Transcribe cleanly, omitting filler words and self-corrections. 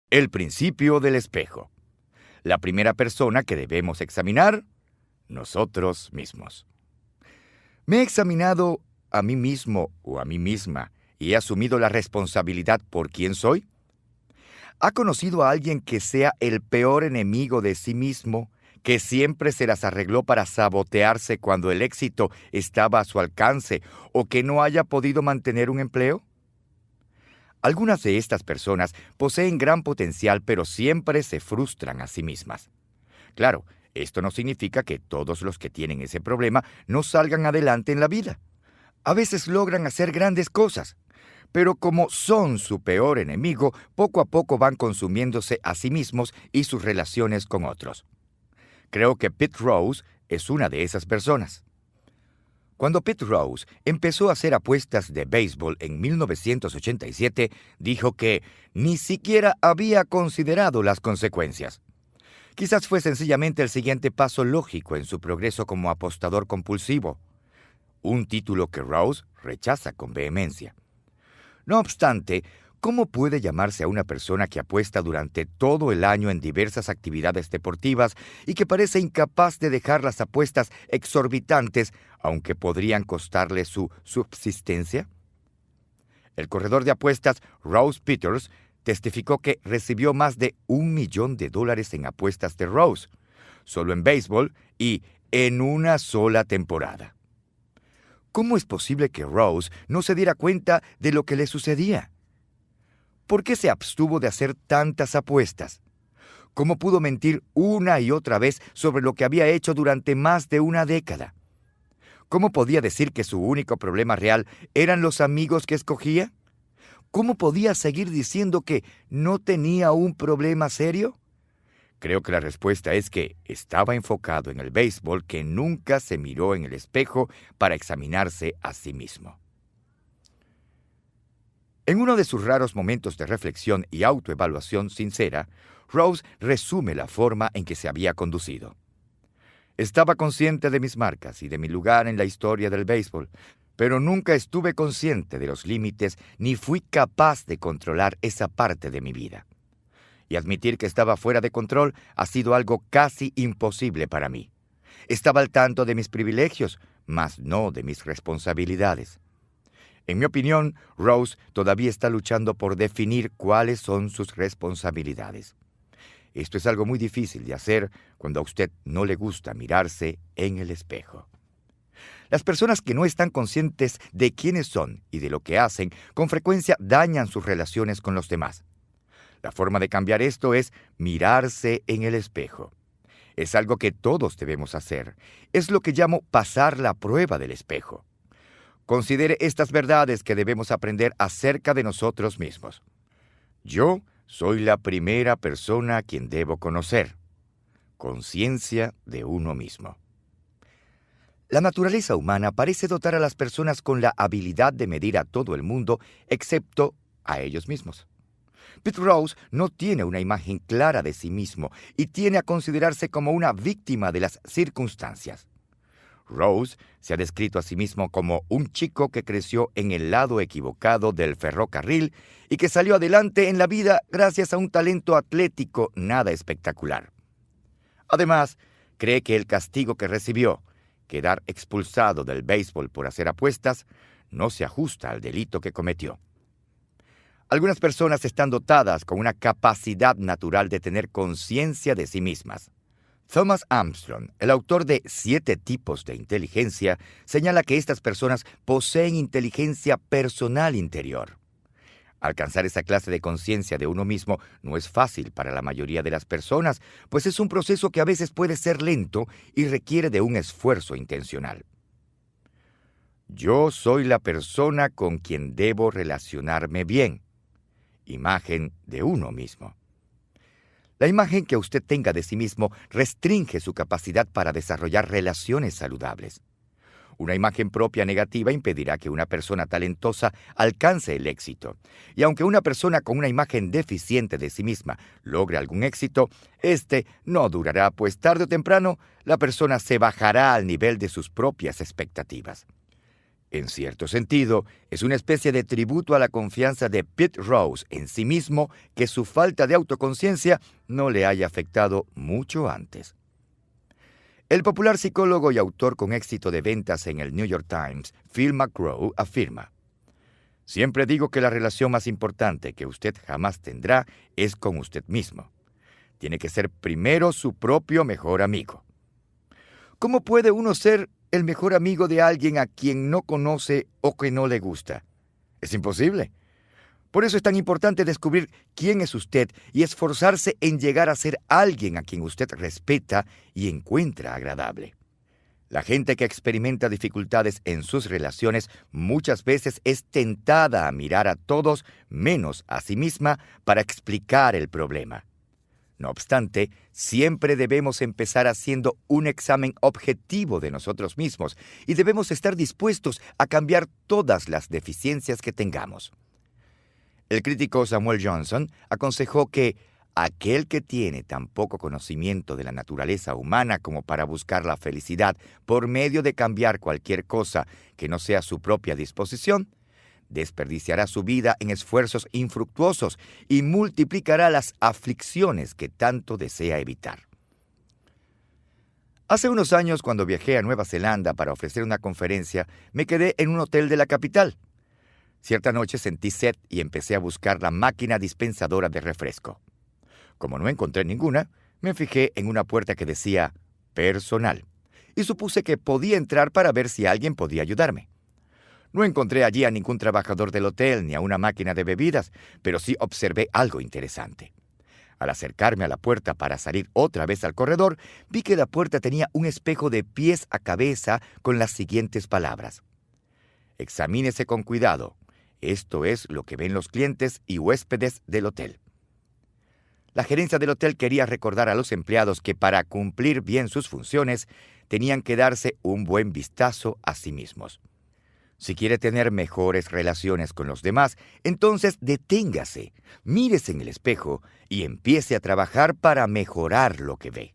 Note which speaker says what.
Speaker 1: El principio del espejo. La primera persona que debemos examinar, nosotros mismos. ¿Me he examinado a mí mismo o a mí misma y he asumido la responsabilidad por quién soy? ¿Ha conocido a alguien que sea el peor enemigo de sí mismo, que siempre se las arregló para sabotearse cuando el éxito estaba a su alcance o que no haya podido mantener un empleo? Algunas de estas personas poseen gran potencial, pero siempre se frustran a sí mismas. Claro, esto no significa que todos los que tienen ese problema no salgan adelante en la vida. A veces logran hacer grandes cosas, pero como son su peor enemigo, poco a poco van consumiéndose a sí mismos y sus relaciones con otros. Creo que Pete Rose es una de esas personas. Cuando Pete Rose empezó a hacer apuestas de béisbol en 1987, dijo que ni siquiera había considerado las consecuencias. Quizás fue sencillamente el siguiente paso lógico en su progreso como apostador compulsivo, un título que Rose rechaza con vehemencia. No obstante, ¿cómo puede llamarse a una persona que apuesta durante todo el año en diversas actividades deportivas y que parece incapaz de dejar las apuestas exorbitantes, aunque podrían costarle su subsistencia? El corredor de apuestas Rose Peters testificó que recibió más de $1 millón en apuestas de Rose, solo en béisbol y en una sola temporada. ¿Cómo es posible que Rose no se diera cuenta de lo que le sucedía? ¿Por qué se abstuvo de hacer tantas apuestas? ¿Cómo pudo mentir una y otra vez sobre lo que había hecho durante más de una década? ¿Cómo podía decir que su único problema real eran los amigos que escogía? ¿Cómo podía seguir diciendo que no tenía un problema serio? Creo que la respuesta es que estaba enfocado en el béisbol, que nunca se miró en el espejo para examinarse a sí mismo. En uno de sus raros momentos de reflexión y autoevaluación sincera, Rose resume la forma en que se había conducido. Estaba consciente de mis marcas y de mi lugar en la historia del béisbol, pero nunca estuve consciente de los límites ni fui capaz de controlar esa parte de mi vida. Y admitir que estaba fuera de control ha sido algo casi imposible para mí. Estaba al tanto de mis privilegios, mas no de mis responsabilidades. En mi opinión, Rose todavía está luchando por definir cuáles son sus responsabilidades. Esto es algo muy difícil de hacer cuando a usted no le gusta mirarse en el espejo. Las personas que no están conscientes de quiénes son y de lo que hacen, con frecuencia dañan sus relaciones con los demás. La forma de cambiar esto es mirarse en el espejo. Es algo que todos debemos hacer. Es lo que llamo pasar la prueba del espejo. Considere estas verdades que debemos aprender acerca de nosotros mismos. Yo soy la primera persona a quien debo conocer. Conciencia de uno mismo. La naturaleza humana parece dotar a las personas con la habilidad de medir a todo el mundo, excepto a ellos mismos. Pete Rose no tiene una imagen clara de sí mismo y tiene a considerarse como una víctima de las circunstancias. Rose se ha descrito a sí mismo como un chico que creció en el lado equivocado del ferrocarril y que salió adelante en la vida gracias a un talento atlético nada espectacular. Además, cree que el castigo que recibió, quedar expulsado del béisbol por hacer apuestas, no se ajusta al delito que cometió. Algunas personas están dotadas con una capacidad natural de tener conciencia de sí mismas. Thomas Armstrong, el autor de 7 tipos de inteligencia, señala que estas personas poseen inteligencia personal interior. Alcanzar esa clase de conciencia de uno mismo no es fácil para la mayoría de las personas, pues es un proceso que a veces puede ser lento y requiere de un esfuerzo intencional. Yo soy la persona con quien debo relacionarme bien. Imagen de uno mismo. La imagen que usted tenga de sí mismo restringe su capacidad para desarrollar relaciones saludables. Una imagen propia negativa impedirá que una persona talentosa alcance el éxito. Y aunque una persona con una imagen deficiente de sí misma logre algún éxito, este no durará, pues tarde o temprano la persona se bajará al nivel de sus propias expectativas. En cierto sentido, es una especie de tributo a la confianza de Pete Rose en sí mismo que su falta de autoconciencia no le haya afectado mucho antes. El popular psicólogo y autor con éxito de ventas en el New York Times, Phil McGraw, afirma: «Siempre digo que la relación más importante que usted jamás tendrá es con usted mismo. Tiene que ser primero su propio mejor amigo». ¿Cómo puede uno ser el mejor amigo de alguien a quien no conoce o que no le gusta? Es imposible. Por eso es tan importante descubrir quién es usted y esforzarse en llegar a ser alguien a quien usted respeta y encuentra agradable. La gente que experimenta dificultades en sus relaciones muchas veces es tentada a mirar a todos menos a sí misma para explicar el problema. No obstante, siempre debemos empezar haciendo un examen objetivo de nosotros mismos y debemos estar dispuestos a cambiar todas las deficiencias que tengamos. El crítico Samuel Johnson aconsejó que aquel que tiene tan poco conocimiento de la naturaleza humana como para buscar la felicidad por medio de cambiar cualquier cosa que no sea su propia disposición, desperdiciará su vida en esfuerzos infructuosos y multiplicará las aflicciones que tanto desea evitar. Hace unos años, cuando viajé a Nueva Zelanda para ofrecer una conferencia, me quedé en un hotel de la capital. Cierta noche sentí sed y empecé a buscar la máquina dispensadora de refresco. Como no encontré ninguna, me fijé en una puerta que decía «personal» y supuse que podía entrar para ver si alguien podía ayudarme. No encontré allí a ningún trabajador del hotel ni a una máquina de bebidas, pero sí observé algo interesante. Al acercarme a la puerta para salir otra vez al corredor, vi que la puerta tenía un espejo de pies a cabeza con las siguientes palabras: «Examínese con cuidado. Esto es lo que ven los clientes y huéspedes del hotel». La gerencia del hotel quería recordar a los empleados que para cumplir bien sus funciones tenían que darse un buen vistazo a sí mismos. Si quiere tener mejores relaciones con los demás, entonces deténgase, mírese en el espejo y empiece a trabajar para mejorar lo que ve.